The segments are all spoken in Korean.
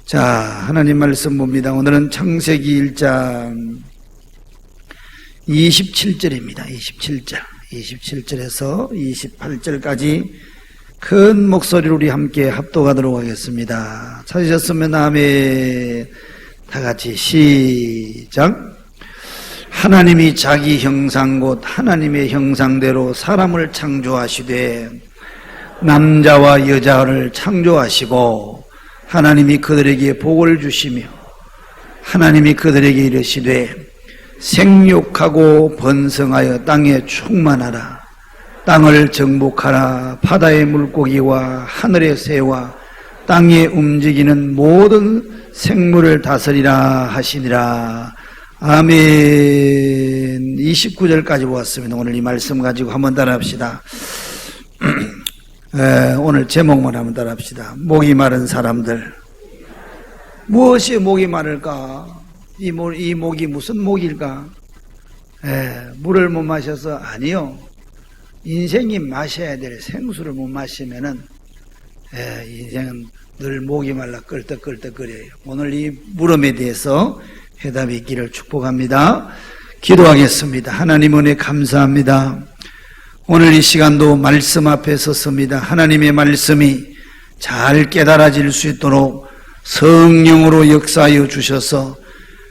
자, 하나님 말씀 봅니다. 오늘은 창세기 1장 27절입니다. 27절. 27절에서 28절까지 큰 목소리로 우리 함께 합독하도록 하겠습니다. 찾으셨으면 아멘. 다 같이 시작. 하나님이 자기 형상 곧 하나님의 형상대로 사람을 창조하시되 남자와 여자를 창조하시고 하나님이 그들에게 복을 주시며 하나님이 그들에게 이르시되 생육하고 번성하여 땅에 충만하라. 땅을 정복하라. 바다의 물고기와 하늘의 새와 땅에 움직이는 모든 생물을 다스리라 하시니라. 아멘. 29절까지 보았습니다. 오늘 이 말씀 가지고 한번 따라합시다. 오늘 제목만 한번 따라합시다. 목이 마른 사람들. 무엇이 목이 마를까? 이 목이 무슨 목일까? 물을 못 마셔서 아니요. 인생이 마셔야 될 생수를 못 마시면은 인생은 늘 목이 말라 껄떡껄떡거려요. 오늘 이 물음에 대해서 해답이 있기를 축복합니다. 기도하겠습니다. 하나님 은혜 감사합니다. 오늘 이 시간도 말씀 앞에 섰습니다. 하나님의 말씀이 잘 깨달아질 수 있도록 성령으로 역사하여 주셔서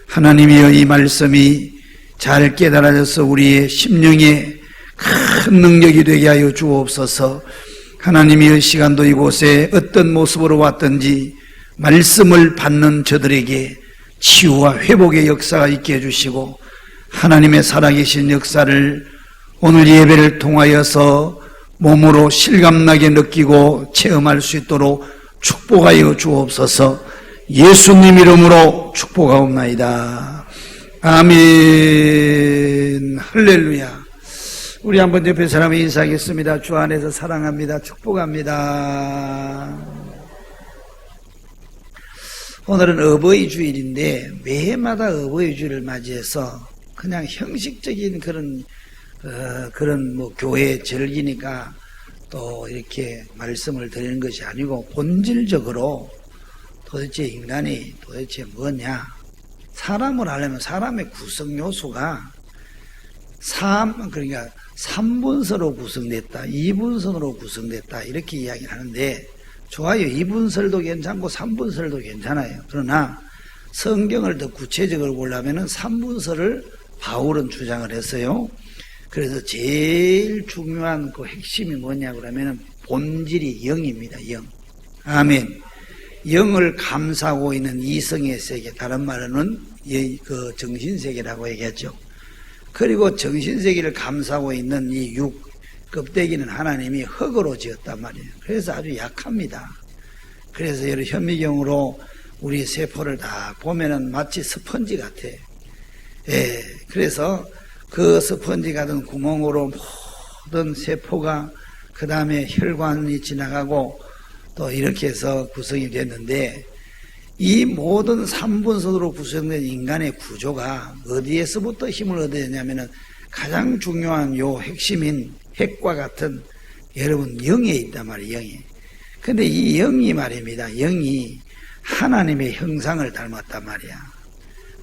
하나님이여 이 말씀이 잘 깨달아져서 우리의 심령에 큰 능력이 되게 하여 주옵소서. 하나님이여 시간도 이곳에 어떤 모습으로 왔든지 말씀을 받는 저들에게 치유와 회복의 역사가 있게 해주시고 하나님의 살아계신 역사를 오늘 예배를 통하여서 몸으로 실감나게 느끼고 체험할 수 있도록 축복하여 주옵소서. 예수님 이름으로 축복하옵나이다. 아멘. 할렐루야. 우리 한번 옆에 사람이 인사하겠습니다. 주 안에서 사랑합니다. 축복합니다. 오늘은 어버이 주일인데 매해마다 어버이 주일을 맞이해서 그냥 형식적인 그런 교회 절기니까 또 이렇게 말씀을 드리는 것이 아니고 본질적으로 도대체 인간이 도대체 뭐냐? 사람을 하려면 사람의 구성 요소가 그러니까 3분서로 구성됐다, 2분선으로 구성됐다 이렇게 이야기를 하는데 좋아요. 2분설도 괜찮고 3분설도 괜찮아요. 그러나 성경을 더 구체적으로 보려면 3분설을 바울은 주장을 했어요. 그래서 제일 중요한 그 핵심이 뭐냐고 그러면 본질이 영입니다. 영. 아멘. 영을 감싸고 있는 이성의 세계, 다른 말로는 그 정신세계라고 얘기하죠. 그리고 정신세계를 감싸고 있는 이 껍데기는 하나님이 흙으로 지었단 말이에요. 그래서 아주 약합니다. 그래서 여러 현미경으로 우리 세포를 다 보면은 마치 스펀지 같아. 그래서 그 스펀지 같은 구멍으로 모든 세포가 그 다음에 혈관이 지나가고 또 이렇게 해서 구성이 됐는데 이 모든 3분선으로 구성된 인간의 구조가 어디에서부터 힘을 얻어야 되냐면은 가장 중요한 요 핵심인 핵과 같은 여러분 영에 있단 말이에요. 영에. 근데 이 영이 말입니다. 영이 하나님의 형상을 닮았단 말이야.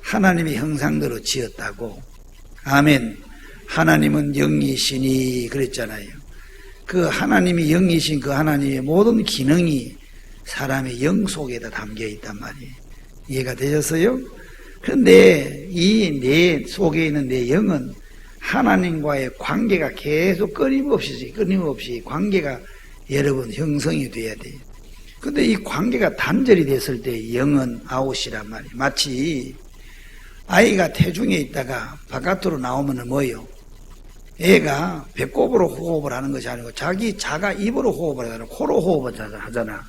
하나님의 형상대로 지었다고. 아멘. 하나님은 영이시니 그랬잖아요. 그 하나님이 영이신 그 하나님의 모든 기능이 사람의 영 속에다 담겨 있단 말이에요. 이해가 되셨어요? 그런데 이 내 속에 있는 내 영은 하나님과의 관계가 계속 끊임없이 관계가 여러분 형성이 돼야 돼요. 근데 이 관계가 단절이 됐을 때 영은 아웃이란 말이에요. 마치 아이가 태중에 있다가 바깥으로 나오면 뭐예요? 애가 배꼽으로 호흡을 하는 것이 아니고 자가 입으로 호흡을 하잖아. 코로 호흡을 하잖아.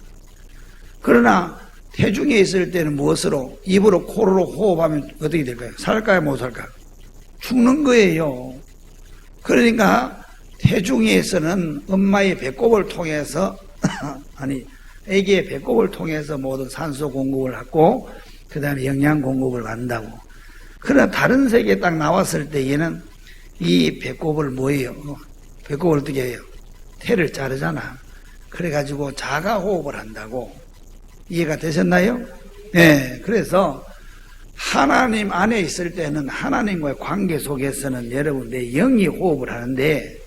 그러나 태중에 있을 때는 무엇으로? 입으로 코로 호흡하면 어떻게 될까요? 살까요? 못 살까요? 죽는 거예요. 그러니까 태중에서는 엄마의 배꼽을 통해서 애기의 배꼽을 통해서 모든 산소 공급을 하고 그 다음에 영양 공급을 한다고. 그러나 다른 세계에 딱 나왔을 때 얘는 이 배꼽을 뭐예요? 배꼽을 어떻게 해요? 태를 자르잖아. 그래가지고 자가 호흡을 한다고. 이해가 되셨나요? 예, 그래서 하나님 안에 있을 때는 하나님과의 관계 속에서는 여러분 내 영이 호흡을 하는데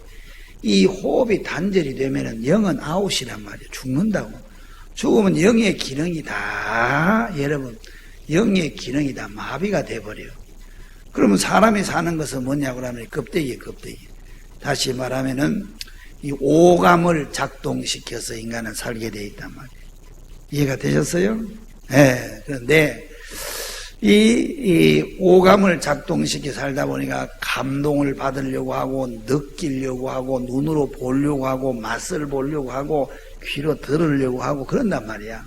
이 호흡이 단절이 되면은 영은 아웃이란 말이에요. 죽는다고. 죽으면 영의 기능이 다 여러분 영의 기능이 다 마비가 돼버려요. 그러면 사람이 사는 것은 뭐냐고 하면 껍데기예요, 껍데기. 다시 말하면은 이 오감을 작동시켜서 인간은 살게 되어 있단 말이에요. 이해가 되셨어요? 네. 그런데 이 오감을 작동시켜 살다 보니까 감동을 받으려고 하고 느끼려고 하고 눈으로 보려고 하고 맛을 보려고 하고 귀로 들으려고 하고 그런단 말이야.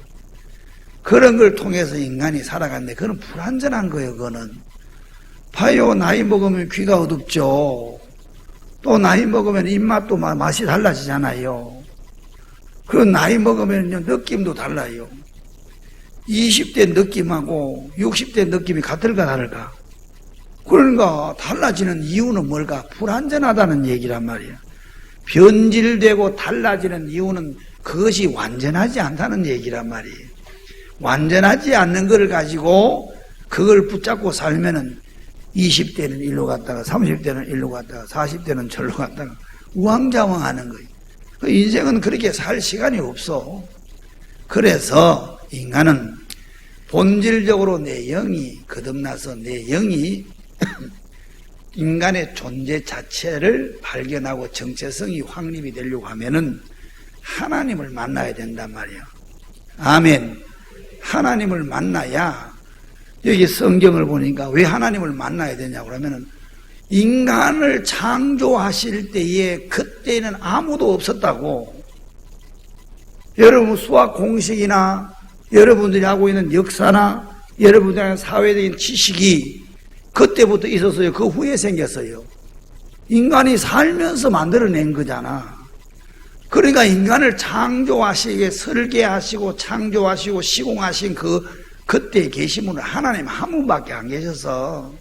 그런 걸 통해서 인간이 살아갔는데 그건 불완전한 거예요. 그거는 봐요. 나이 먹으면 귀가 어둡죠. 또 나이 먹으면 입맛도 맛이 달라지잖아요. 그리고 나이 먹으면 느낌도 달라요. 20대 느낌하고 60대 느낌이 같을까 다를까? 그러니까 달라지는 이유는 뭘까? 불완전하다는 얘기란 말이야. 변질되고 달라지는 이유는 그것이 완전하지 않다는 얘기란 말이에요. 완전하지 않는 걸 가지고 그걸 붙잡고 살면은 20대는 일로 갔다가 30대는 일로 갔다가 40대는 절로 갔다가 우왕좌왕하는 거예요. 인생은 그렇게 살 시간이 없어. 그래서 인간은 본질적으로 내 영이 거듭나서 내 영이 인간의 존재 자체를 발견하고 정체성이 확립이 되려고 하면은 하나님을 만나야 된단 말이에요. 아멘. 하나님을 만나야 여기 성경을 보니까 왜 하나님을 만나야 되냐고 하면은 인간을 창조하실 때에 그때는 아무도 없었다고. 여러분 수학 공식이나 여러분들이 하고 있는 역사나 여러분들이 하는 사회적인 지식이 그때부터 있었어요? 그 후에 생겼어요? 인간이 살면서 만들어낸 거잖아. 그러니까 인간을 창조하시게 설계하시고 창조하시고 시공하신 그때 계신 분은 하나님 한 분밖에 안 계셔서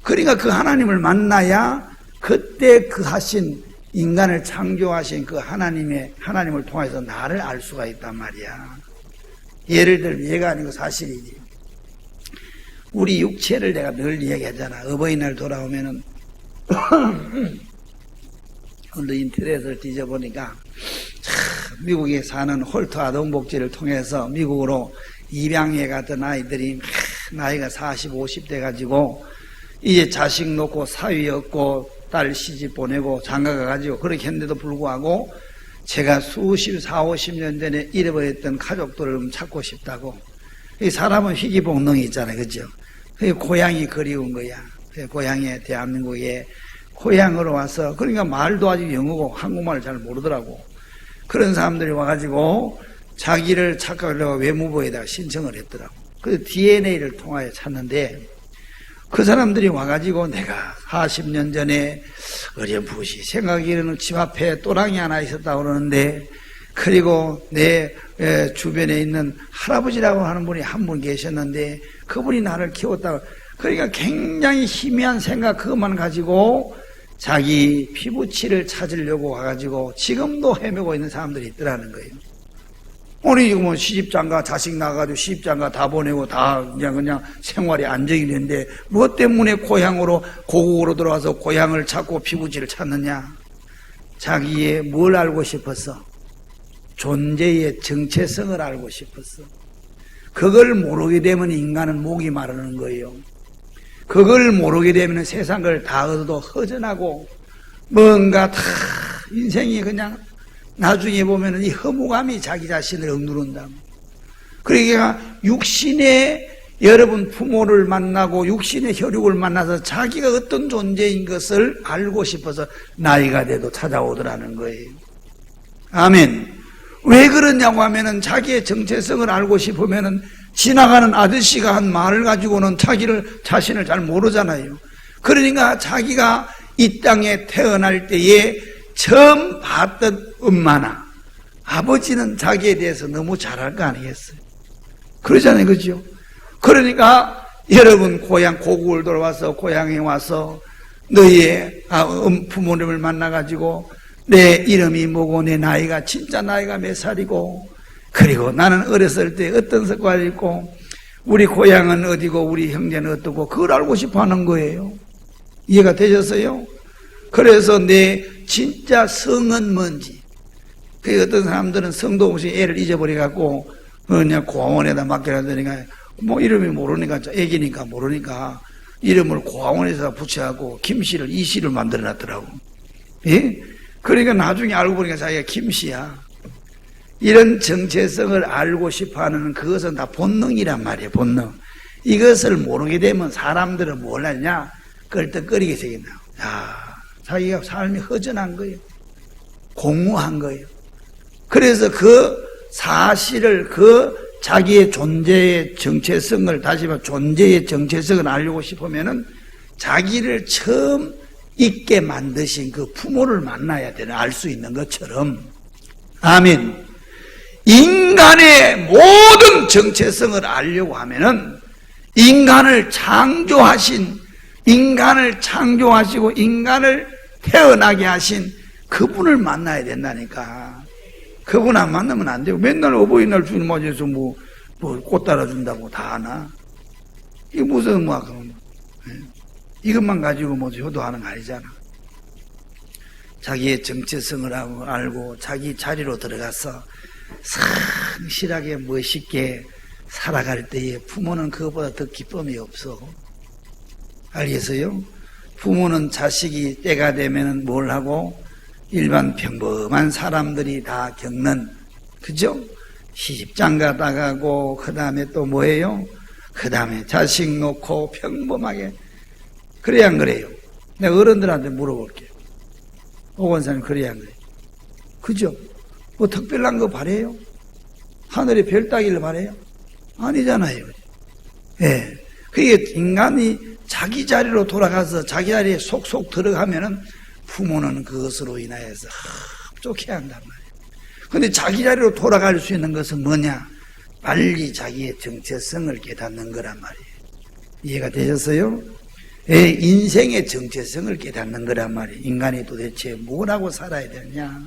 그러니까 그 하나님을 만나야 그때 그 하신 인간을 창조하신 그 하나님을 통해서 나를 알 수가 있단 말이야. 예를 들면 얘가 아니고 사실이지. 우리 육체를 내가 늘 이야기하잖아. 어버이날 돌아오면은 오늘 인터넷을 뒤져보니까 미국에 사는 홀트 아동복지를 통해서 미국으로 입양해 갔던 아이들이 나이가 40, 50대 가지고 이제 자식 놓고 사위 없고 딸 시집 보내고 장가가 가지고 그렇게 했는데도 불구하고 제가 40, 50년 전에 잃어버렸던 가족들을 찾고 싶다고. 이 사람은 희귀복능이 있잖아요. 그죠? 고향이 그리운 거야. 고향에 대한민국에 고향으로 와서 그러니까 말도 아직 영어고 한국말을 잘 모르더라고. 그런 사람들이 와가지고 자기를 찾으려고 외무부에다가 신청을 했더라고. 그래서 DNA를 통하여 찾는데 그 사람들이 와가지고 내가 40년 전에 어렴풋이 생각하기에는 집 앞에 또랑이 하나 있었다고 그러는데 그리고 내 주변에 있는 할아버지라고 하는 분이 한 분 계셨는데 그분이 나를 키웠다고. 그러니까 굉장히 희미한 생각 그것만 가지고 자기 피부치를 찾으려고 와가지고 지금도 헤매고 있는 사람들이 있더라는 거예요. 우리 뭐 시집장가 자식 나가가지고 시집장가 다 보내고 다 그냥 생활이 안정이 되는데 무엇 때문에 고향으로 고국으로 들어와서 고향을 찾고 피부치를 찾느냐? 자기의 뭘 알고 싶었어? 존재의 정체성을 알고 싶었어. 그걸 모르게 되면 인간은 목이 마르는 거예요. 그걸 모르게 되면 세상을 다 얻어도 허전하고 뭔가 다 인생이 그냥 나중에 보면은 이 허무감이 자기 자신을 억누른다. 그러니까 육신의 여러분 부모를 만나고 육신의 혈육을 만나서 자기가 어떤 존재인 것을 알고 싶어서 나이가 돼도 찾아오더라는 거예요. 아멘. 왜 그러냐고 하면은 자기의 정체성을 알고 싶으면은 지나가는 아저씨가 한 말을 가지고는 자신을 잘 모르잖아요. 그러니까 자기가 이 땅에 태어날 때에 처음 봤던 엄마나 아버지는 자기에 대해서 너무 잘 알 거 아니겠어요? 그러잖아요. 그죠? 그러니까 여러분 고국을 돌아와서 고향에 와서 너희의 부모님을 만나가지고 내 이름이 뭐고 내 나이가 진짜 나이가 몇 살이고 그리고 나는 어렸을 때 어떤 습관을 있고 우리 고향은 어디고 우리 형제는 어떻고 그걸 알고 싶어 하는 거예요. 이해가 되셨어요? 그래서 내 진짜 성은 뭔지. 그 어떤 사람들은 성도 없이 애를 잊어버려갖고 그냥 고아원에다 맡겨놔두니까 뭐 이름이 모르니까 애기니까 모르니까 이름을 고아원에서 붙여갖고 김씨를 이씨를 만들어놨더라고. 예? 그러니까 나중에 알고 보니까 자기가 김씨야. 이런 정체성을 알고 싶어하는 그것은 다 본능이란 말이에요. 본능. 이것을 모르게 되면 사람들은 뭘 하냐? 껄떡거리게 생긴다. 야, 자기가 삶이 허전한 거예요. 공허한 거예요. 그래서 그 사실을 그 자기의 존재의 정체성을 다시 말해 존재의 정체성을 알고 싶으면은 자기를 처음 있게 만드신 그 부모를 만나야 되는 알 수 있는 것처럼 아멘. 인간의 모든 정체성을 알려고 하면은 인간을 창조하시고 인간을 태어나게 하신 그분을 만나야 된다니까. 그분 안 만나면 안 되고 맨날 어버이날 주님 맞이해서 꽃 따라준다고 다 하나? 이게 무슨 이것만 가지고 효도하는 거 아니잖아. 자기의 정체성을 알고 자기 자리로 들어가서 성실하게 멋있게 살아갈 때에 부모는 그것보다 더 기쁨이 없어. 알겠어요? 부모는 자식이 때가 되면 뭘 하고 일반 평범한 사람들이 다 겪는, 그죠? 시집장가 나가고 그 다음에 또 뭐예요? 그 다음에 자식 놓고 평범하게. 그래야 안 그래요? 내가 어른들한테 물어볼게요. 오건사님 그래야 안 그래요? 그죠? 뭐 특별한 거 바래요? 하늘에 별 따기를 바래요? 아니잖아요. 예. 그게 인간이 자기 자리로 돌아가서 자기 자리에 속속 들어가면은 부모는 그것으로 인하여서 흡족해야 한단 말이에요. 근데 자기 자리로 돌아갈 수 있는 것은 뭐냐? 빨리 자기의 정체성을 깨닫는 거란 말이에요. 이해가 되셨어요? 예, 인생의 정체성을 깨닫는 거란 말이에요. 인간이 도대체 뭐라고 살아야 되느냐?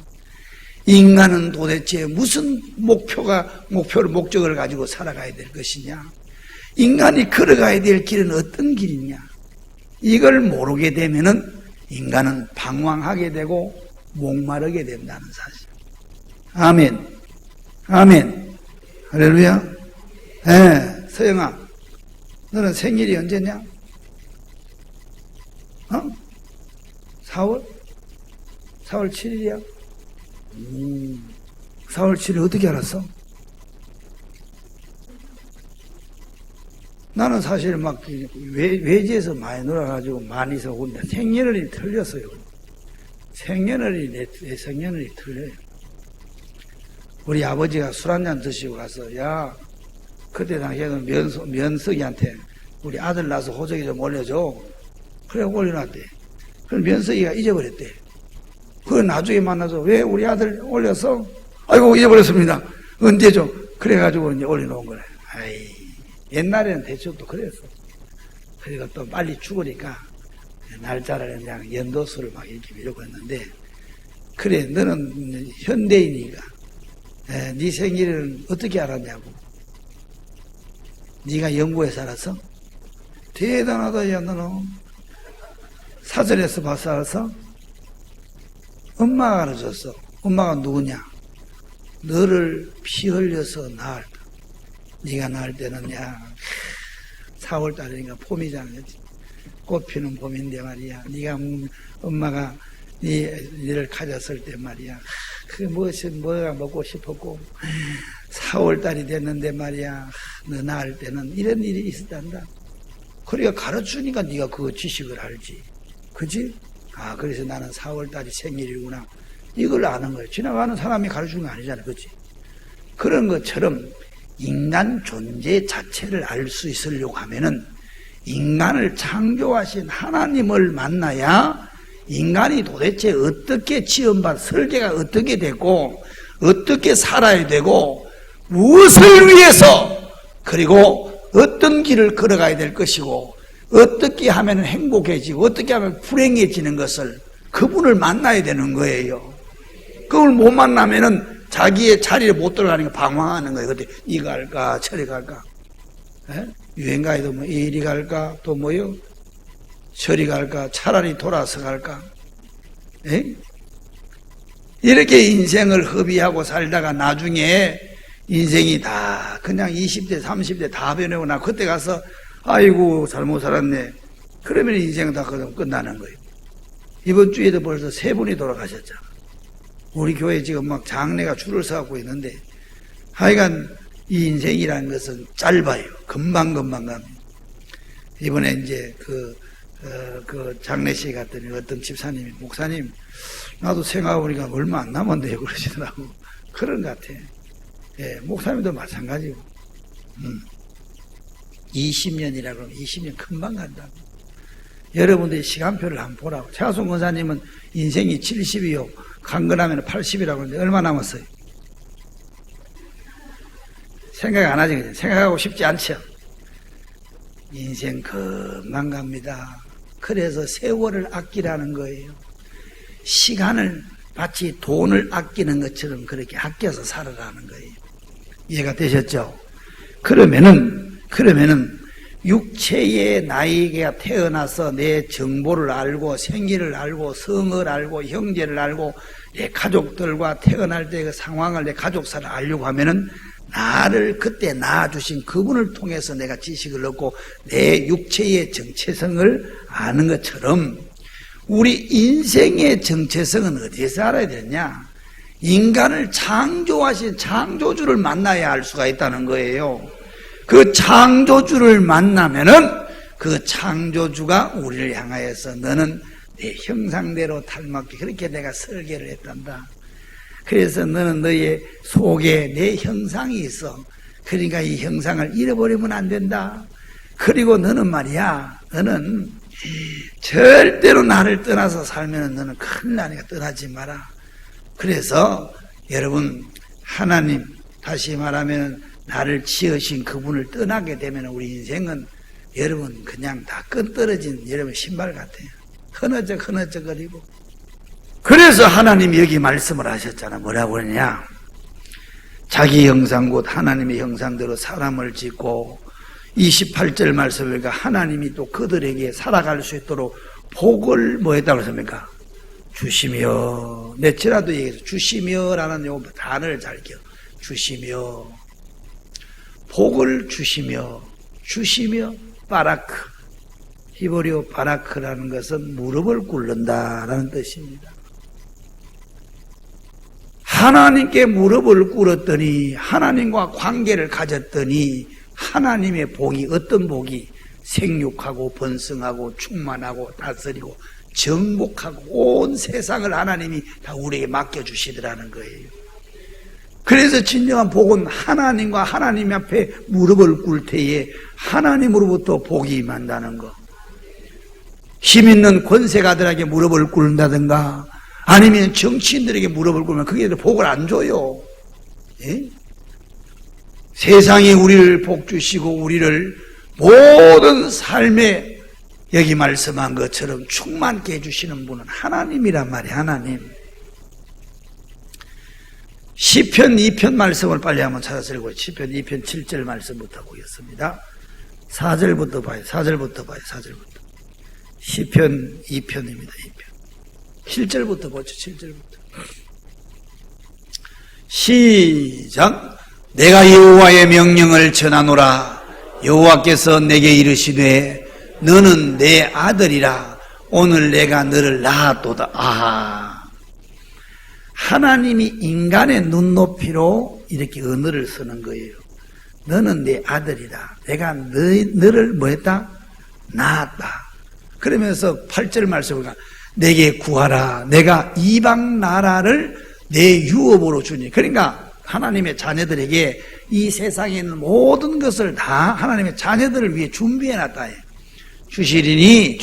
인간은 도대체 무슨 목적을 가지고 살아가야 될 것이냐? 인간이 걸어가야 될 길은 어떤 길이냐? 이걸 모르게 되면은 인간은 방황하게 되고 목마르게 된다는 사실. 아멘. 아멘. 할렐루야. 예, 서영아, 너는 생일이 언제냐? 4월 7일이야? 4월 7일 어떻게 알았어? 나는 사실 막 외지에서 많이 놀아가지고 많이 서는데 생년월일이 틀렸어요. 내 생년월일이 틀려요. 우리 아버지가 술 한잔 드시고 가서, 야, 그때 당시에는 면석이한테 우리 아들 낳아서 호적이 좀 올려줘. 그래 올려놨대. 그럼 면석이가 잊어버렸대. 그걸 나중에 만나서 왜 우리 아들 올려서? 아이고 잊어버렸습니다. 언제죠? 그래가지고 이제 올려놓은 거래. 아이, 옛날에는 대충 또 그랬어. 그리고 또 빨리 죽으니까 날짜를 그냥 연도수를 막 이렇게 미루고 했는데, 그래 너는 현대인이니까 네 생일은 어떻게 알았냐고. 네가 영국에 살았어? 대단하다. 야, 너는 사전에서 봐서 알았어? 엄마가 알아줬어. 엄마가 누구냐? 너를 피 흘려서 낳았다. 네가 낳을 때는 야 4월달이니까 봄이잖아. 꽃 피는 봄인데 말이야. 네가 엄마가 네를 가졌을 때 말이야. 그 뭐가 먹고 싶었고 4월달이 됐는데 말이야. 너 낳을 때는 이런 일이 있었단다. 그러니까 가르치니까 네가 그 지식을 알지. 그지? 아, 그래서 나는 4월달이 생일이구나. 이걸 아는 거예요. 지나가는 사람이 가르치는 거 아니잖아. 그치? 그런 것처럼 인간 존재 자체를 알 수 있으려고 하면은 인간을 창조하신 하나님을 만나야 인간이 도대체 어떻게 지음받, 설계가 어떻게 되고, 어떻게 살아야 되고, 무엇을 위해서, 그리고 어떤 길을 걸어가야 될 것이고, 어떻게 하면 행복해지고 어떻게 하면 불행해지는 것을 그분을 만나야 되는 거예요. 그걸 못 만나면은 자기의 자리를 못 들어가니까 방황하는 거예요. 그때 이거 할까 저리 갈까. 유행가에도 뭐 이리 갈까 또 뭐요 저리 갈까 차라리 돌아서 갈까 이렇게 인생을 허비하고 살다가 나중에 인생이 다 그냥 20대 30대 다 변하고 나 그때 가서 아이고 잘못 살았네 그러면 인생 다 끝나는 거예요. 이번 주에도 벌써 3분이 돌아가셨잖아. 우리 교회 지금 막 장례가 줄을 서갖고 있는데 하여간 이 인생이라는 것은 짧아요. 금방금방 갑니다. 이번에 이제 그 장례식에 갔더니 어떤 집사님이 목사님 나도 생각해보니까 얼마 안 남았네요 그러시더라고. 그런 것 같아. 예, 목사님도 마찬가지고 20년이라 그러면 20년 금방 간다고. 여러분들이 시간표를 한번 보라고. 최하순 권사님은 인생이 70이요 강건하면 80이라고 하는데 얼마 남았어요? 생각 안 하지. 그냥 생각하고 싶지 않죠. 인생 금방 갑니다. 그래서 세월을 아끼라는 거예요. 시간을 마치 돈을 아끼는 것처럼 그렇게 아껴서 살아라는 거예요. 이해가 되셨죠? 그러면은 육체의 나이가 태어나서 내 정보를 알고 생기를 알고 성을 알고 형제를 알고 내 가족들과 태어날 때 그 상황을 내 가족사를 알려고 하면은 나를 그때 낳아주신 그분을 통해서 내가 지식을 얻고 내 육체의 정체성을 아는 것처럼 우리 인생의 정체성은 어디에서 알아야 되느냐? 인간을 창조하신 창조주를 만나야 알 수가 있다는 거예요. 그 창조주를 만나면은 그 창조주가 우리를 향하여서 너는 내 형상대로 닮았게 그렇게 내가 설계를 했단다. 그래서 너는 너의 속에 내 형상이 있어. 그러니까 이 형상을 잃어버리면 안 된다. 그리고 너는 말이야, 너는 절대로 나를 떠나서 살면 너는 큰일 나니까 떠나지 마라. 그래서 여러분 하나님, 다시 말하면 나를 지으신 그분을 떠나게 되면 우리 인생은 여러분 그냥 다 끈떨어진 여러분 신발 같아요. 흐느적거리고. 그래서 하나님이 여기 말씀을 하셨잖아. 뭐라고 그러냐? 자기 형상 곧 하나님의 형상대로 사람을 짓고 28절 말씀이니까 하나님이 또 그들에게 살아갈 수 있도록 복을 뭐 했다고 했습니까? 주시며. 몇치라도 얘기해서 주시며라는 요 단어를 잘 기억. 주시며. 복을 주시며 바라크. 히브리어 바라크라는 것은 무릎을 꿇는다라는 뜻입니다. 하나님께 무릎을 꿇었더니 하나님과 관계를 가졌더니 하나님의 복이 어떤 복이 생육하고 번성하고 충만하고 다스리고 정복하고 온 세상을 하나님이 다 우리에게 맡겨주시더라는 거예요. 그래서 진정한 복은 하나님과 하나님 앞에 무릎을 꿇을 때에 하나님으로부터 복이 임한다는 거. 힘있는 권세가들에게 무릎을 꿇는다든가 아니면 정치인들에게 무릎을 꿇으면 그게 복을 안 줘요. 예? 세상에 우리를 복 주시고 우리를 모든 삶에 여기 말씀한 것처럼 충만케 해주시는 분은 하나님이란 말이에요. 하나님. 시편 2편 말씀을 빨리 한번 찾아서 읽어요. 시편 2편 7절 말씀부터 보겠습니다. 4절부터 봐요. 4절부터. 시편 2편입니다. 2편. 7절부터 보죠. 7절부터. 시작. 내가 여호와의 명령을 전하노라. 여호와께서 내게 이르시되 너는 내 아들이라. 오늘 내가 너를 낳았도다. 아하. 하나님이 인간의 눈높이로 이렇게 언어를 쓰는 거예요. 너는 내 아들이다. 내가 너를 뭐 했다? 낳았다. 그러면서 8절 말씀을 내게 구하라. 내가 이방 나라를 내 유업으로 주니. 그러니까 하나님의 자녀들에게 이 세상에 있는 모든 것을 다 하나님의 자녀들을 위해 준비해놨다. 주리니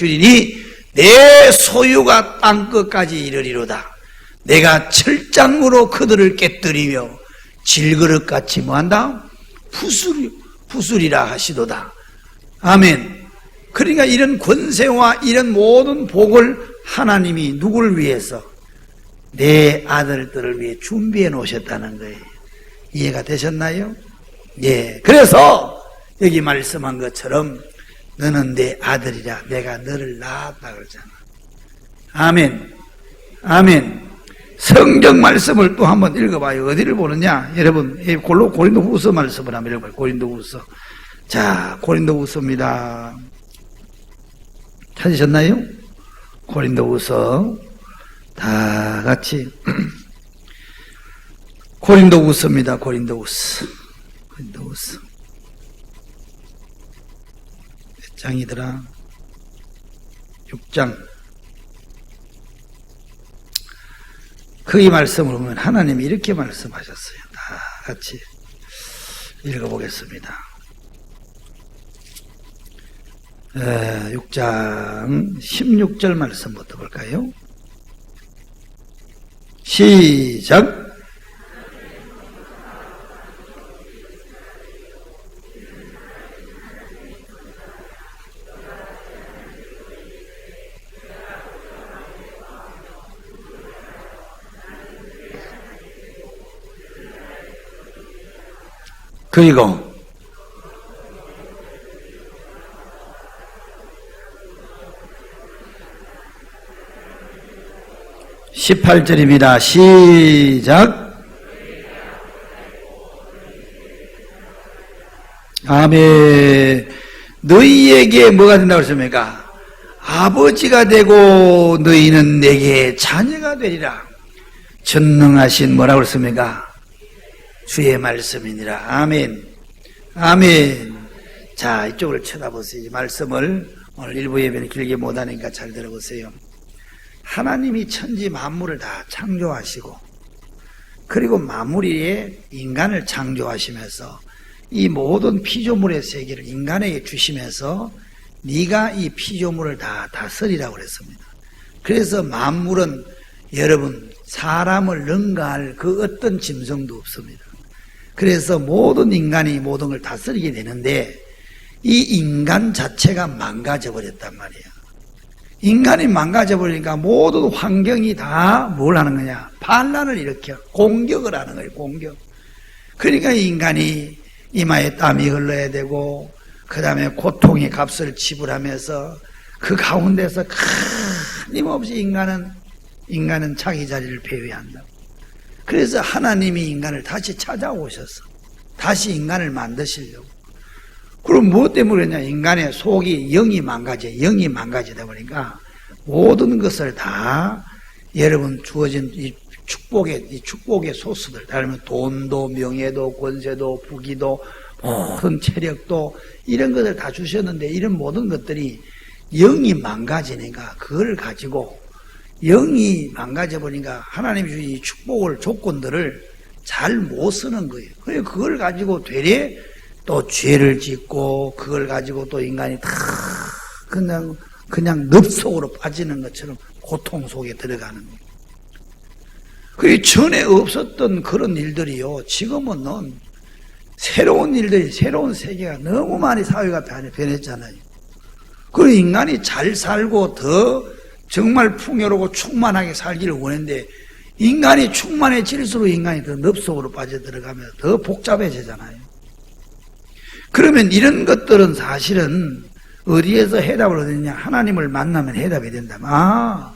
내 소유가 땅끝까지 이르리로다. 내가 철장으로 그들을 깨뜨리며 질그릇같이 뭐한다? 부수리라 하시도다. 아멘. 그러니까 이런 권세와 이런 모든 복을 하나님이 누구를 위해서? 내 아들들을 위해 준비해 놓으셨다는 거예요. 이해가 되셨나요? 예. 그래서 여기 말씀한 것처럼 너는 내 아들이라 내가 너를 낳았다 그러잖아. 아멘. 아멘. 성경 말씀을 또 한번 읽어봐요. 어디를 보느냐? 여러분, 고린도후서 말씀을 한번 읽어봐요. 고린도후서. 자, 고린도후서입니다. 찾으셨나요? 고린도후서. 다 같이. 고린도후서입니다. 고린도후서. 고린도후서. 몇 장이더라? 6장. 그 이 말씀을 보면 하나님이 이렇게 말씀하셨어요. 다 같이 읽어보겠습니다. 6장 16절 말씀부터 볼까요? 시작. 그리고 18절입니다. 시작. 아멘. 너희에게 뭐가 된다고 했습니까? 아버지가 되고 너희는 내게 자녀가 되리라. 전능하신 뭐라고 했습니까? 주의 말씀이니라. 아멘. 아멘. 자, 이쪽을 쳐다보세요. 이 말씀을 오늘 일부 예배는 길게 못하니까 잘 들어보세요. 하나님이 천지 만물을 다 창조하시고 그리고 만물에 인간을 창조하시면서 이 모든 피조물의 세계를 인간에게 주시면서 네가 이 피조물을 다 다스리라고 그랬습니다. 그래서 만물은 여러분 사람을 능가할 그 어떤 짐승도 없습니다. 그래서 모든 인간이 모든 걸 다스리게 되는데 이 인간 자체가 망가져 버렸단 말이에요. 인간이 망가져 버리니까 모든 환경이 다 뭘 하는 거냐? 반란을 일으켜 공격을 하는 거예요. 공격. 그러니까 인간이 이마에 땀이 흘러야 되고 그 다음에 고통의 값을 지불하면서 그 가운데서 끊임없이 인간은 자기 자리를 배회한다. 그래서 하나님이 인간을 다시 찾아오셔서 다시 인간을 만드시려고. 그럼 무엇 때문에 그러냐? 인간의 속이 영이 망가지다 보니까 모든 것을 다 여러분 주어진 이 축복의 소스들, 다르면 돈도 명예도 권세도 부귀도 모든 체력도 이런 것을 다 주셨는데 이런 모든 것들이 영이 망가지니까 그걸 가지고 영이 망가져 보니까 하나님이 주신 이 축복을 조건들을 잘 못 쓰는 거예요. 그래서 그걸 가지고 되레 또 죄를 짓고 그걸 가지고 또 인간이 다 그냥 늪속으로 빠지는 것처럼 고통 속에 들어가는 거예요. 그 전에 없었던 그런 일들이요. 지금은 새로운 일들이, 새로운 세계가 너무 많이 사회가 변했잖아요. 그리고 인간이 잘 살고 더 정말 풍요롭고 충만하게 살기를 원했는데 인간이 충만해질수록 인간이 더 늪속으로 빠져들어가면서 더 복잡해지잖아요. 그러면 이런 것들은 사실은 어디에서 해답을 얻느냐? 하나님을 만나면 해답이 된다.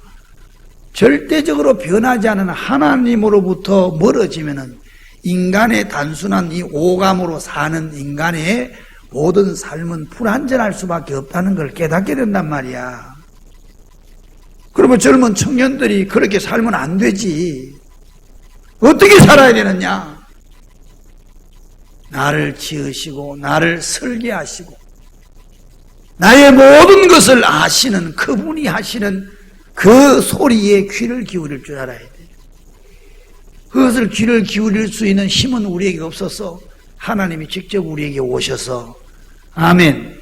절대적으로 변하지 않은 하나님으로부터 멀어지면은 인간의 단순한 이 오감으로 사는 인간의 모든 삶은 불완전할 수밖에 없다는 걸 깨닫게 된단 말이야. 그러면 젊은 청년들이 그렇게 살면 안 되지. 어떻게 살아야 되느냐? 나를 지으시고 나를 설계하시고 나의 모든 것을 아시는 그분이 하시는 그 소리에 귀를 기울일 줄 알아야 돼. 그것을 귀를 기울일 수 있는 힘은 우리에게 없어서 하나님이 직접 우리에게 오셔서 아멘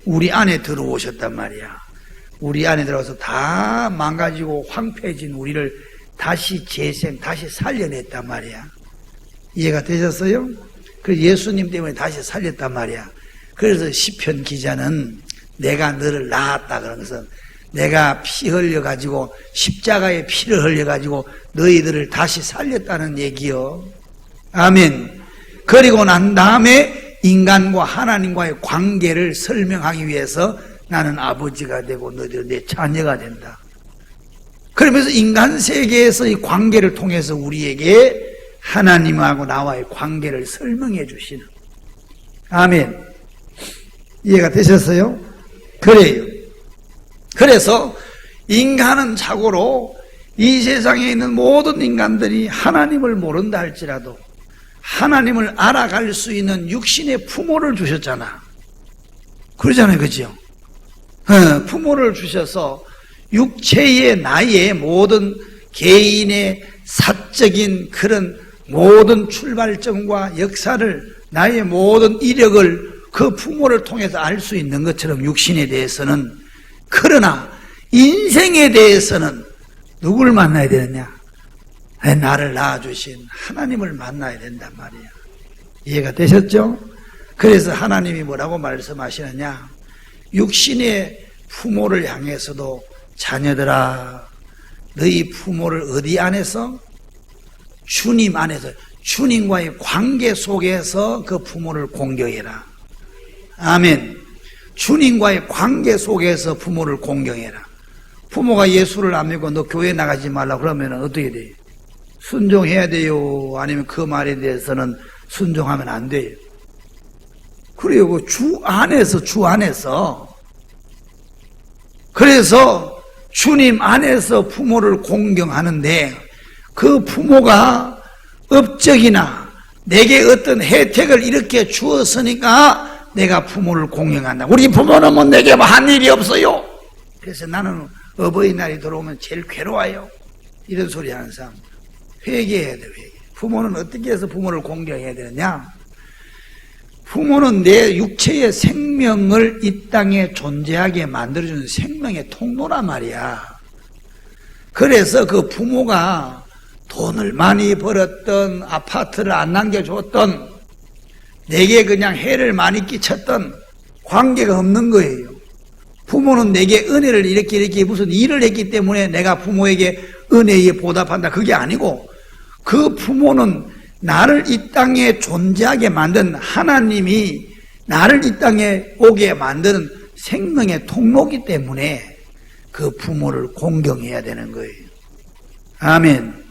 우리 안에 들어오셨단 말이야. 우리 안에 들어와서 다 망가지고 황폐해진 우리를 다시 다시 살려냈단 말이야. 이해가 되셨어요? 그 예수님 때문에 다시 살렸단 말이야. 그래서 시편 기자는 내가 너를 낳았다 그런 것은 내가 피 흘려가지고 십자가에 피를 흘려가지고 너희들을 다시 살렸다는 얘기요. 아멘. 그리고 난 다음에 인간과 하나님과의 관계를 설명하기 위해서 나는 아버지가 되고 너희들은 내 자녀가 된다. 그러면서 인간 세계에서 이 관계를 통해서 우리에게 하나님하고 나와의 관계를 설명해 주시는. 아멘. 이해가 되셨어요? 그래요. 그래서 인간은 자고로 이 세상에 있는 모든 인간들이 하나님을 모른다 할지라도 하나님을 알아갈 수 있는 육신의 부모를 주셨잖아. 그러잖아요. 그죠? 부모를 주셔서 육체의 나의 모든 개인의 사적인 그런 모든 출발점과 역사를 나의 모든 이력을 그 부모를 통해서 알 수 있는 것처럼 육신에 대해서는, 그러나 인생에 대해서는 누굴 만나야 되느냐? 나를 낳아주신 하나님을 만나야 된단 말이야. 이해가 되셨죠? 그래서 하나님이 뭐라고 말씀하시느냐? 육신의 부모를 향해서도 자녀들아, 너희 부모를 어디 안에서? 주님 안에서, 주님과의 관계 속에서 그 부모를 공경해라. 아멘. 주님과의 관계 속에서 부모를 공경해라. 부모가 예수를 안 믿고 너 교회 나가지 말라 그러면 어떻게 돼요? 순종해야 돼요? 아니면 그 말에 대해서는 순종하면 안 돼요? 그래요. 주 안에서. 그래서 주님 안에서 부모를 공경하는데, 그 부모가 업적이나 내게 어떤 혜택을 이렇게 주었으니까 내가 부모를 공경한다. 우리 부모는 뭐 내게 뭐 한 일이 없어요. 그래서 나는 어버이날이 들어오면 제일 괴로워요. 이런 소리 하는 사람. 회개해야 돼, 회개. 부모는 어떻게 해서 부모를 공경해야 되느냐? 부모는 내 육체의 생명을 이 땅에 존재하게 만들어주는 생명의 통로란 말이야. 그래서 그 부모가 돈을 많이 벌었던, 아파트를 안 남겨줬던, 내게 그냥 해를 많이 끼쳤던 관계가 없는 거예요. 부모는 내게 은혜를 이렇게 무슨 일을 했기 때문에 내가 부모에게 은혜에 보답한다, 그게 아니고, 그 부모는 나를 이 땅에 존재하게 만든 하나님이 나를 이 땅에 오게 만드는 생명의 통로이기 때문에 그 부모를 공경해야 되는 거예요. 아멘.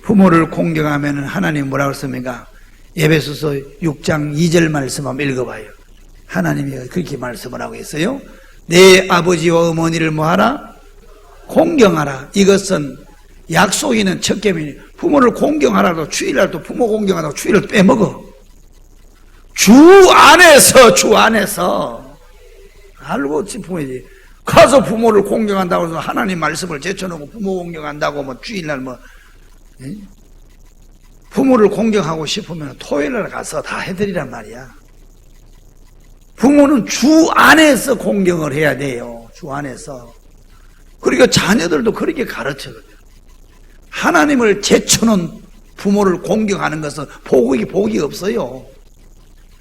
부모를 공경하면 하나님 뭐라고 했습니까? 에베소서 6장 2절 말씀 한번 읽어봐요. 하나님이 그렇게 말씀을 하고 있어요. 내 아버지와 어머니를 뭐하라? 공경하라. 이것은 약속이 있는 첫 계명이. 부모를 공경하라도 주일날도 부모 공경하다고 주일을 빼먹어. 주 안에서 알고 짚어야지. 가서 부모를 공경한다고 해서 하나님 말씀을 제쳐놓고 부모 공경한다고 뭐 주일날 뭐 부모를 공경하고 싶으면 토요일날 가서 다 해드리란 말이야. 부모는 주 안에서 공경을 해야 돼요. 주 안에서. 그러니까 자녀들도 그렇게 가르쳐거든. 하나님을 제쳐놓은 부모를 공경하는 것은 복이 없어요.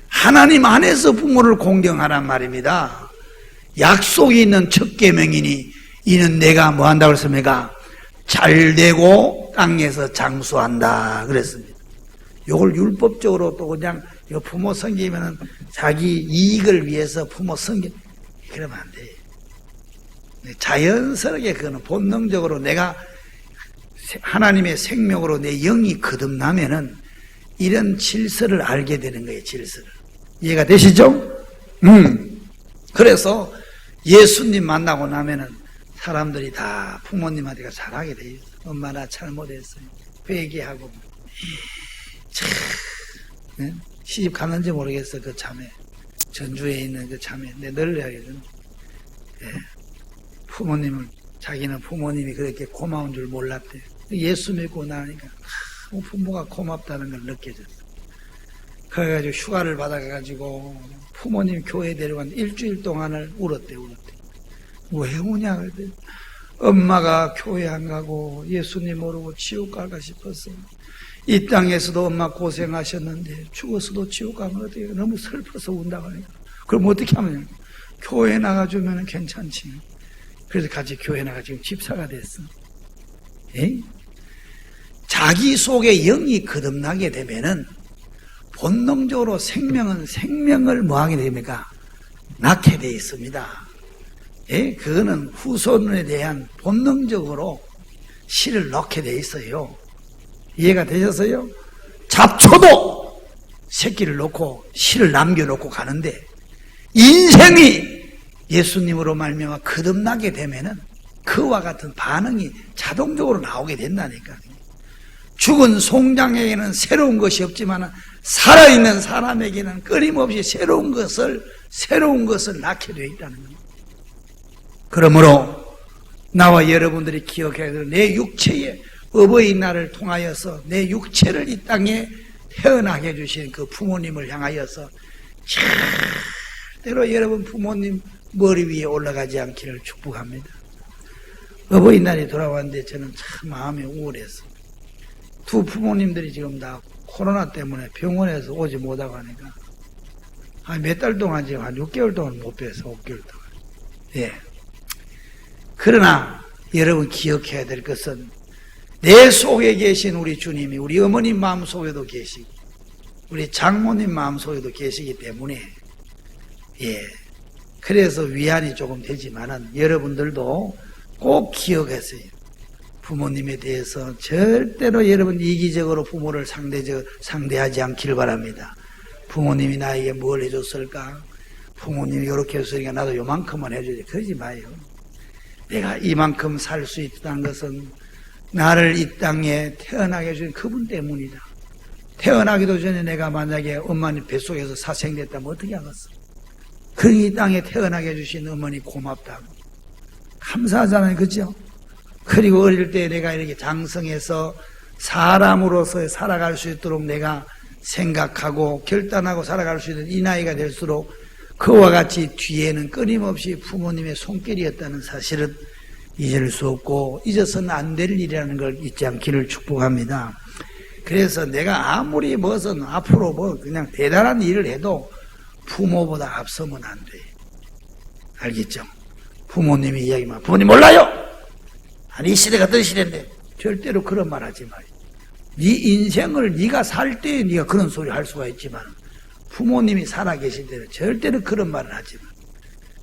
하나님 안에서 부모를 공경하란 말입니다. 약속이 있는 첫 계명이니 이는 내가 뭐 한다고 그랬습니까? 잘되고 땅에서 장수한다 그랬습니다. 이걸 율법적으로 또 그냥 부모 섬기면은 자기 이익을 위해서 부모 섬기, 그러면 안 돼. 자연스럽게 그거는 본능적으로 내가 하나님의 생명으로 내 영이 거듭나면은 이런 질서를 알게 되는 거예요. 질서를. 이해가 되시죠? 그래서 예수님 만나고 나면은 사람들이 다 부모님한테 잘하게 돼 있어. 엄마 나 잘못했어요. 회개하고. 참, 네? 시집 갔는지 모르겠어. 그 자매, 전주에 있는 그 자매, 내 늘 이야기는 부모님을, 자기는 부모님이 그렇게 고마운 줄 몰랐대. 예수 믿고 나니까 부모가 고맙다는 걸 느껴졌어. 그래가지고 휴가를 받아가지고 부모님 교회 데려갔는데 일주일 동안을 울었대. 왜 우냐 그랬더니 엄마가 교회 안 가고 예수님 모르고 지옥 갈까 싶었어. 이 땅에서도 엄마 고생하셨는데 죽었어도 지옥 가면 어떻게, 너무 슬퍼서 운다고 하니까. 그럼 어떻게 하면 교회 나가주면 괜찮지. 그래서 같이 교회 나가 지금 집사가 됐어. 에이? 자기 속에 영이 거듭나게 되면은 본능적으로 생명은 생명을 뭐하게 됩니까? 낳게 되어 있습니다. 예? 그거는 후손에 대한 본능적으로 씨를 넣게 되어 있어요. 이해가 되셨어요? 잡초도 새끼를 놓고 씨를 남겨놓고 가는데 인생이 예수님으로 말미암아 거듭나게 되면은 그와 같은 반응이 자동적으로 나오게 된다니까요. 죽은 송장에게는 새로운 것이 없지만 살아있는 사람에게는 끊임없이 새로운 것을 낳게 되어 있다는 겁니다. 그러므로 나와 여러분들이 기억해야 될 내 육체의 어버이날을 통하여서 내 육체를 이 땅에 태어나게 해주신 그 부모님을 향하여서 절대로 여러분 부모님 머리 위에 올라가지 않기를 축복합니다. 어버이날이 돌아왔는데 저는 참 마음이 우울했어요. 두 부모님들이 지금 다 코로나 때문에 병원에서 오지 못하고 하니까 한 몇 달 동안 지금 한 6개월 동안 못 뵈서 5개월 동안. 예. 그러나 여러분 기억해야 될 것은 내 속에 계신 우리 주님이 우리 어머님 마음속에도 계시고 우리 장모님 마음속에도 계시기 때문에 예. 그래서 위안이 조금 되지만은 여러분들도 꼭 기억하세요. 부모님에 대해서 절대로 여러분 이기적으로 부모를 상대하지 않기를 바랍니다. 부모님이 나에게 뭘 해줬을까? 부모님이 이렇게 했으니까 나도 요만큼은 해주지. 그러지 마요. 내가 이만큼 살 수 있다는 것은 나를 이 땅에 태어나게 해준 그분 때문이다. 태어나기도 전에 내가 만약에 엄마님 뱃속에서 사생됐다면 어떻게 하겠어? 그 이 땅에 태어나게 해주신 어머니 고맙다고. 감사하잖아요. 그죠? 그리고 어릴 때 내가 이렇게 장성해서 사람으로서 살아갈 수 있도록 내가 생각하고 결단하고 살아갈 수 있는 이 나이가 될수록 그와 같이 뒤에는 끊임없이 부모님의 손길이었다는 사실은 잊을 수 없고 잊어서는 안 될 일이라는 걸 잊지 않기를 축복합니다. 그래서 내가 아무리 무슨 앞으로 뭐 그냥 대단한 일을 해도 부모보다 앞서면 안 돼. 알겠죠? 부모님이 이야기만 부모님 몰라요? 아니 이 시대가 어떤 시대인데 절대로 그런 말 하지 마요. 네 인생을 네가 살 때 네가 그런 소리 할 수가 있지만 부모님이 살아계실 때는 절대로 그런 말을 하지 마.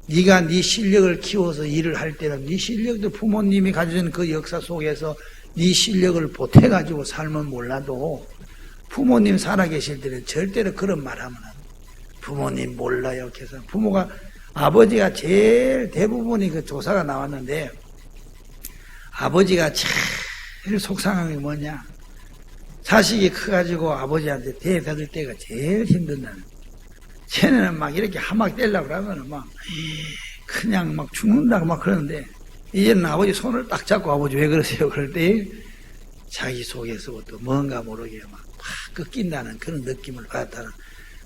네가 네 실력을 키워서 일을 할 때는 네 실력도 부모님이 가진 그 역사 속에서 네 실력을 보태가지고 살면 몰라도 부모님 살아계실 때는 절대로 그런 말 하면 안 돼. 부모님 몰라요. 그래서 부모가 아버지가 제일 대부분이 그 조사가 나왔는데 아버지가 제일 속상한 게 뭐냐? 자식이 커가지고 아버지한테 대받을 때가 제일 힘든다는. 쟤네는 막 이렇게 한막 떼려고 그러면은 막 그냥 막 죽는다고 막 그러는데 이제는 아버지 손을 딱 잡고 아버지 왜 그러세요? 그럴 때 자기 속에서부터 뭔가 모르게 막 꺾인다는 그런 느낌을 받았다는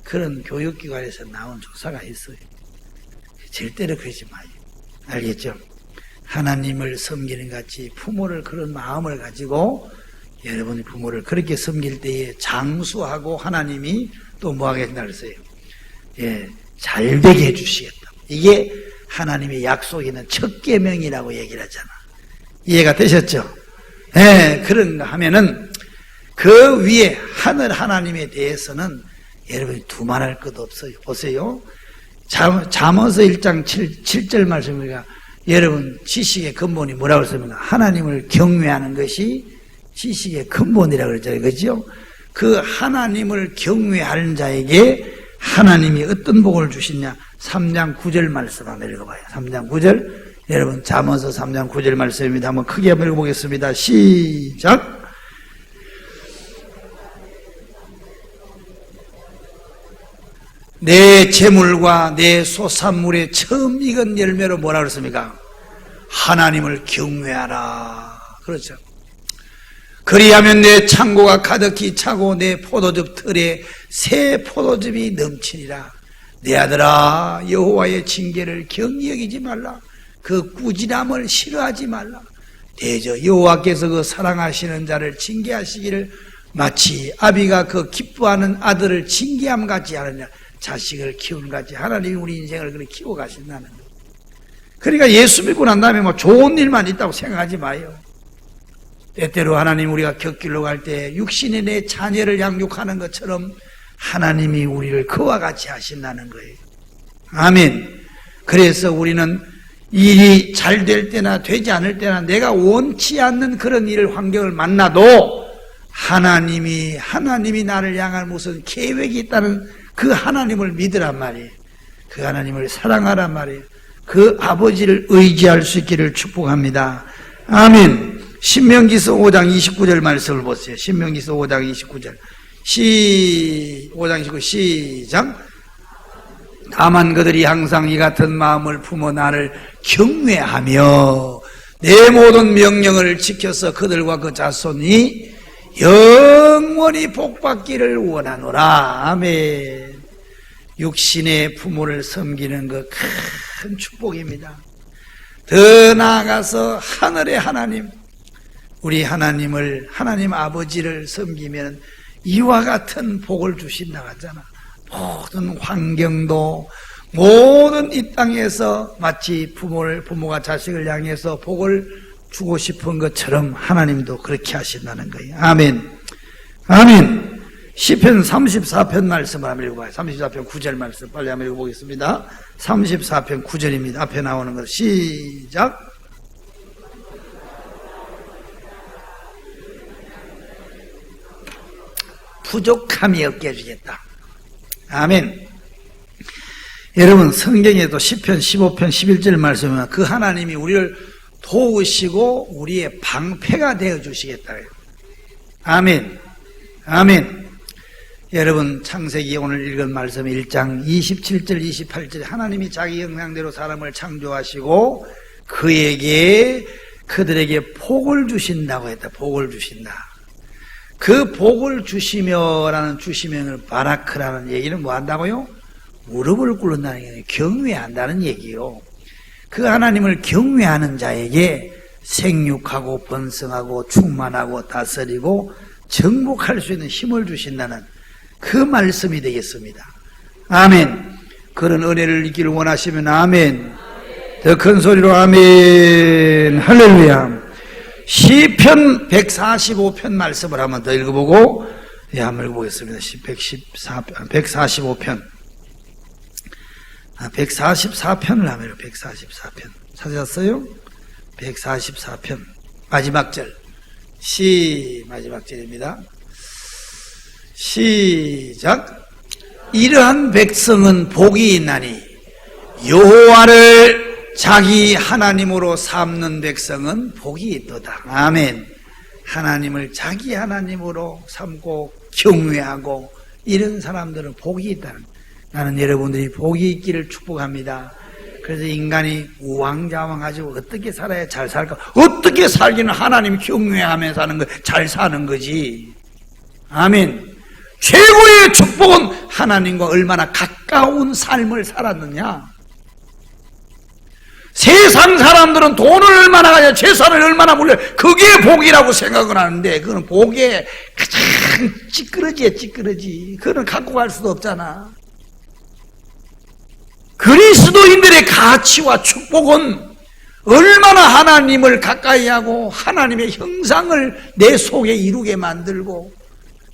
그런 교육기관에서 나온 조사가 있어요. 절대로 그러지 마요. 알겠죠? 하나님을 섬기는 같이 부모를 그런 마음을 가지고 여러분이 부모를 그렇게 섬길 때에 장수하고 하나님이 또 뭐하겠다 그랬어요? 예, 잘되게 해주시겠다. 이게 하나님의 약속에 있는 첫 계명이라고 얘기를 하잖아. 이해가 되셨죠? 예, 그런가 하면은 그 위에 하늘 하나님에 대해서는 여러분이 두말할 것 없어요. 보세요. 잠언서 1장 7절 말씀입니다. 여러분 지식의 근본이 뭐라고 했습니까? 하나님을 경외하는 것이 지식의 근본이라고 그랬잖아요. 그죠? 그 하나님을 경외하는 자에게 하나님이 어떤 복을 주시냐? 3장 9절 말씀 한번 읽어봐요. 3장 9절. 여러분 잠언서 3장 9절 말씀입니다. 한번 크게 한번 읽어보겠습니다. 시작. 내 재물과 내 소산물의 처음 익은 열매로 뭐라 그랬습니까? 하나님을 경외하라. 그렇죠. 그리하면 내 창고가 가득히 차고 내 포도즙 틀에 새 포도즙이 넘치니라. 내 아들아, 여호와의 징계를 경히 여기지 말라. 그 꾸지람을 싫어하지 말라. 대저 여호와께서 그 사랑하시는 자를 징계하시기를 마치 아비가 그 기뻐하는 아들을 징계함 같지 않으냐. 자식을 키우는 같이 하나님이 우리 인생을 그렇게 키워가신다는 거예요. 그러니까 예수 믿고 난 다음에 뭐 좋은 일만 있다고 생각하지 마요. 때때로 하나님 우리가 곁길로 갈 때 육신이 내 자녀를 양육하는 것처럼 하나님이 우리를 그와 같이 하신다는 거예요. 아멘. 그래서 우리는 일이 잘 될 때나 되지 않을 때나 내가 원치 않는 그런 일 환경을 만나도 하나님이 나를 향한 무슨 계획이 있다는 그 하나님을 믿으란 말이에요. 그 하나님을 사랑하란 말이에요. 그 아버지를 의지할 수 있기를 축복합니다. 아멘. 신명기서 5장 29절 말씀을 보세요. 신명기서 5장 29절 5장 29 시작. 다만 그들이 항상 이 같은 마음을 품어 나를 경외하며 내 모든 명령을 지켜서 그들과 그 자손이 영원히 복받기를 원하노라. 아멘. 육신의 부모를 섬기는 그 큰 축복입니다. 더 나아가서 하늘의 하나님, 우리 하나님 아버지를 섬기면 이와 같은 복을 주신다고 하잖아. 모든 환경도, 모든 이 땅에서 마치 부모가 자식을 향해서 복을 주고 싶은 것처럼 하나님도 그렇게 하신다는 거예요. 아멘. 아멘. 시편 34편 말씀을 한번 읽어봐요. 34편 9절 말씀 빨리 한번 읽어보겠습니다. 34편 9절입니다. 앞에 나오는 것 시작. 부족함이 없게 해주겠다. 아멘. 여러분 성경에도 시편 15편 11절 말씀은 그 하나님이 우리를 도우시고 우리의 방패가 되어 주시겠다. 아멘. 아멘. 여러분 창세기 오늘 읽은 말씀 1장 27절 28절에 하나님이 자기 형상대로 사람을 창조하시고 그들에게 복을 주신다고 했다. 복을 주신다. 그 복을 주시며라는 주시면을 바라크라는 얘기는 뭐 한다고요? 무릎을 꿇는다는 얘기예요. 경외한다는 얘기요. 그 하나님을 경외하는 자에게 생육하고 번성하고 충만하고 다스리고 정복할 수 있는 힘을 주신다는 그 말씀이 되겠습니다. 아멘. 그런 은혜를 잊기를 원하시면 아멘. 더 큰 소리로 아멘. 할렐루야. 시편 145편 말씀을 한번 더 읽어보고 한번 읽어보겠습니다. 145편 144편을 하면 144편 찾으셨어요? 144편 마지막 절 마지막 절입니다. 시작. 이러한 백성은 복이 있나니 여호와를 자기 하나님으로 삼는 백성은 복이 있도다. 아멘. 하나님을 자기 하나님으로 삼고 경외하고 이런 사람들은 복이 있다는, 나는 여러분들이 복이 있기를 축복합니다. 그래서 인간이 우왕좌왕하지고 어떻게 살아야 잘 살까? 어떻게 살기는 하나님 경외하며 사는 거, 잘 사는 거지. 아멘. 최고의 축복은 하나님과 얼마나 가까운 삶을 살았느냐. 세상 사람들은 돈을 얼마나 가냐, 재산을 얼마나 물려, 그게 복이라고 생각을 하는데 그건 복의 가장 찌끄러지. 그건 갖고 갈 수도 없잖아. 그리스도인들의 가치와 축복은 얼마나 하나님을 가까이 하고 하나님의 형상을 내 속에 이루게 만들고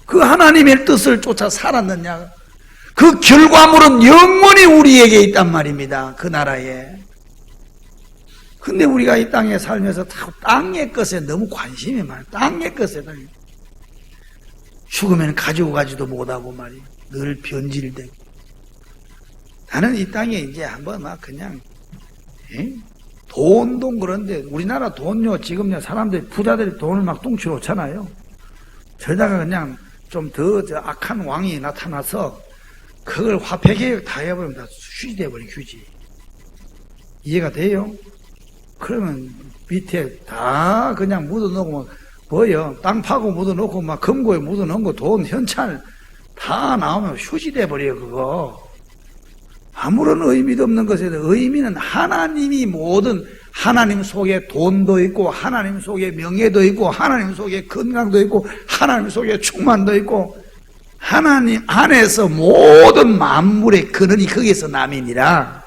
그 하나님의 뜻을 쫓아 살았느냐. 그 결과물은 영원히 우리에게 있단 말입니다. 그 나라에. 근데 우리가 이 땅에 살면서 땅의 것에 너무 관심이 많아요. 땅의 것에. 죽으면 가지고 가지도 못하고 말이에요. 늘 변질되고. 나는 이 땅에 이제 한번 막 그냥 돈 그런데 우리나라 돈요 지금요 사람들이 부자들이 돈을 막 뚱치러 오잖아요. 저러다가 그냥 좀 더 악한 왕이 나타나서 그걸 화폐개혁 다 해버리면 다 휴지돼버린 휴지. 이해가 돼요? 그러면 밑에 다 그냥 묻어놓고 뭐요? 땅 파고 묻어놓고 막 금고에 묻어놓은 거 돈 현찰 다 나오면 휴지돼버려요 그거. 아무런 의미도 없는 것에 의미는 하나님이 모든 하나님 속에 돈도 있고 하나님 속에 명예도 있고 하나님 속에 건강도 있고 하나님 속에 충만도 있고 하나님 안에서 모든 만물의 근원이 거기서 남이니라.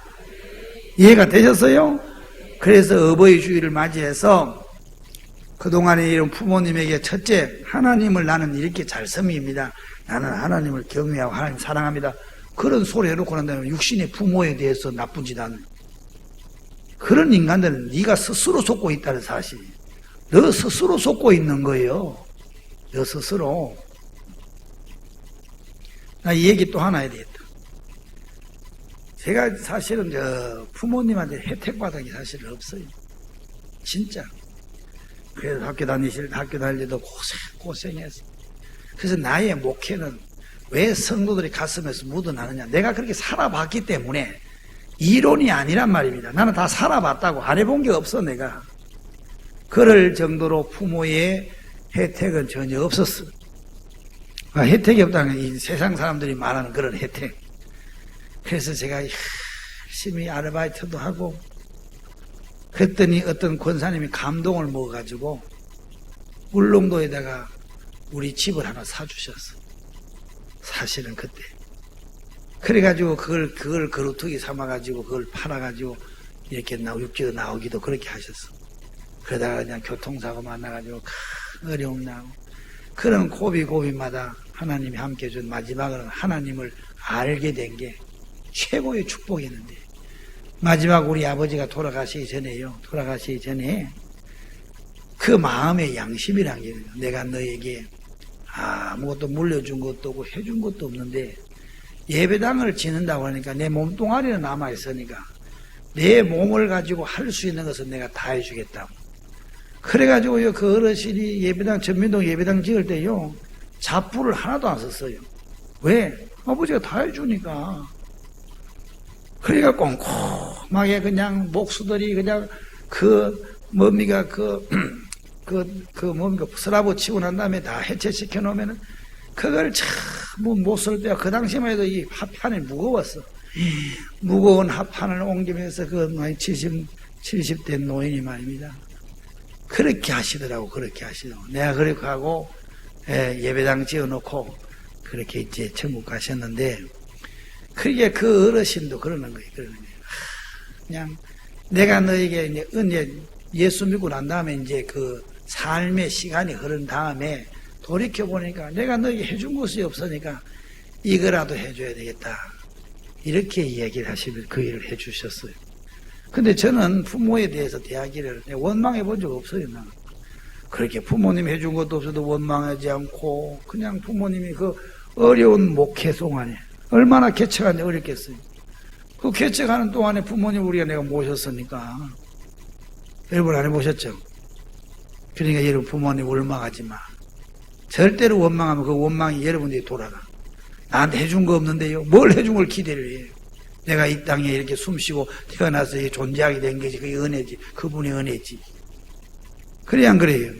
이해가 되셨어요? 그래서 어버이 주일을 맞이해서 그동안에 이런 부모님에게 첫째, 하나님을 나는 이렇게 잘 섬깁니다. 나는 하나님을 경외하고 하나님 사랑합니다. 그런 소리 해놓고 난 다음에 육신의 부모에 대해서 나쁜 짓 하는 그런 인간들은 네가 스스로 속고 있다는 사실. 너 스스로 속고 있는 거예요. 너 스스로. 나 이 얘기 또 하나 해야 되겠다. 제가 사실은 부모님한테 혜택 받은 게 사실 없어요. 진짜. 그래서 학교 다닐 때도 고생했어. 그래서 나의 목회는 왜 성도들이 가슴에서 묻어나느냐. 내가 그렇게 살아봤기 때문에 이론이 아니란 말입니다. 나는 다 살아봤다고. 안 해본 게 없어, 내가. 그럴 정도로 부모의 혜택은 전혀 없었어. 혜택이 없다는 이 세상 사람들이 말하는 그런 혜택. 그래서 제가 열심히 아르바이트도 하고, 그랬더니 어떤 권사님이 감동을 먹어가지고, 울릉도에다가 우리 집을 하나 사주셨어. 사실은 그때. 그래가지고 그걸 거루투기 삼아가지고 그걸 팔아가지고 이렇게 육지로 나오기도 그렇게 하셨어. 그러다가 그냥 교통사고 만나가지고 큰 어려움 나고 그런 고비고비마다 하나님이 함께 해준 마지막으로는 하나님을 알게 된 게 최고의 축복이었는데 마지막 우리 아버지가 돌아가시기 전에 그 마음의 양심이란 게 내가 너에게 아무것도 물려준 것도 없고 해준 것도 없는데 예배당을 지는다고 하니까 내 몸뚱아리는 남아있으니까 내 몸을 가지고 할 수 있는 것은 내가 다 해주겠다고. 그래가지고 그 어르신이 전민동 예배당 지을 때요, 잡부를 하나도 안 썼어요. 왜? 아버지가 다 해주니까. 그러니까 꼼꼼하게 그냥 목수들이 그냥 슬라브 치고 난 다음에 다 해체시켜 놓으면은 그걸 참 못 쓸 때야. 그 당시만 해도 이 합판이 무거웠어. 무거운 합판을 옮기면서 그 70대 노인이 말입니다. 그렇게 하시더라고. 내가 그렇게 하고 예배당 지어놓고 그렇게 이제 천국 가셨는데 그게 그 어르신도 그러는 거예요. 그냥 내가 너에게 이제 은혜 예수 믿고 난 다음에 이제 그 삶의 시간이 흐른 다음에 돌이켜보니까 내가 너에게 해준 것이 없으니까 이거라도 해줘야 되겠다. 이렇게 이야기를 하시면 그 일을 해주셨어요. 근데 저는 부모에 대해서 대하기를 원망해 본 적 없어요. 나는. 그렇게 부모님 해준 것도 없어도 원망하지 않고 그냥 부모님이 그 어려운 목회 동안에 얼마나 개척하는데 어렵겠어요. 그 개척하는 동안에 부모님 내가 모셨으니까 여러분 안 해보셨죠? 그러니까 여러분 부모님 원망하지 마. 절대로 원망하면 그 원망이 여러분들이 돌아가. 나한테 해준 거 없는데요. 뭘 해준 걸 기대를 해요. 내가 이 땅에 이렇게 숨쉬고 태어나서 존재하게 된 것이 그게 은혜지. 그분의 은혜지. 그래 안 그래요?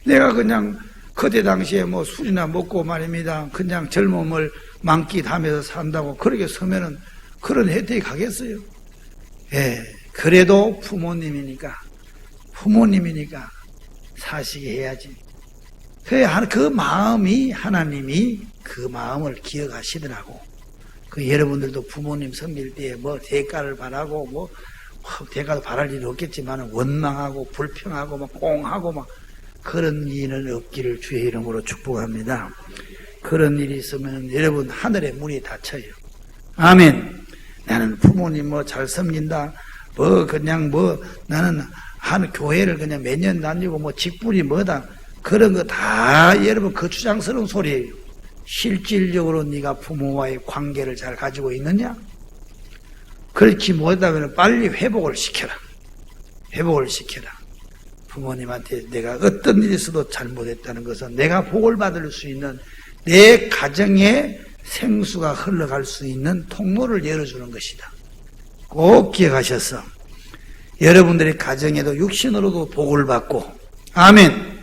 내가 그냥 그때 당시에 술이나 먹고 말입니다. 그냥 젊음을 만끽하면서 산다고 그렇게 서면은 그런 혜택이 가겠어요? 그래도 부모님이니까 사시게 해야지. 그 마음이 하나님이 그 마음을 기억하시더라고. 여러분들도 부모님 섬길 때에 대가를 바라고 대가도 바랄 일은 없겠지만 원망하고 불평하고 꽁하고 그런 일은 없기를 주의 이름으로 축복합니다. 그런 일이 있으면 여러분 하늘의 문이 닫혀요. 아멘. 나는 부모님 잘 섬긴다. 나는 한 교회를 그냥 몇 년 다니고 직분이 뭐다. 그런 거 다 여러분 거추장스러운 소리예요. 실질적으로 네가 부모와의 관계를 잘 가지고 있느냐? 그렇게 못하면 빨리 회복을 시켜라. 부모님한테 내가 어떤 일이 있어도 잘못했다는 것은 내가 복을 받을 수 있는 내 가정에 생수가 흘러갈 수 있는 통로를 열어주는 것이다. 꼭 기억하셔서 여러분들의 가정에도 육신으로도 복을 받고 아멘.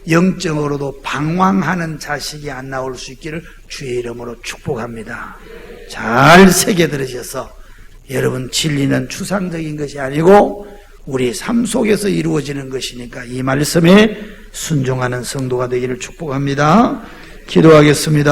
영적으로도 방황하는 자식이 안 나올 수 있기를 주의 이름으로 축복합니다. 잘 새겨 들으셔서 여러분 진리는 추상적인 것이 아니고 우리 삶 속에서 이루어지는 것이니까 이 말씀에 순종하는 성도가 되기를 축복합니다. 기도하겠습니다.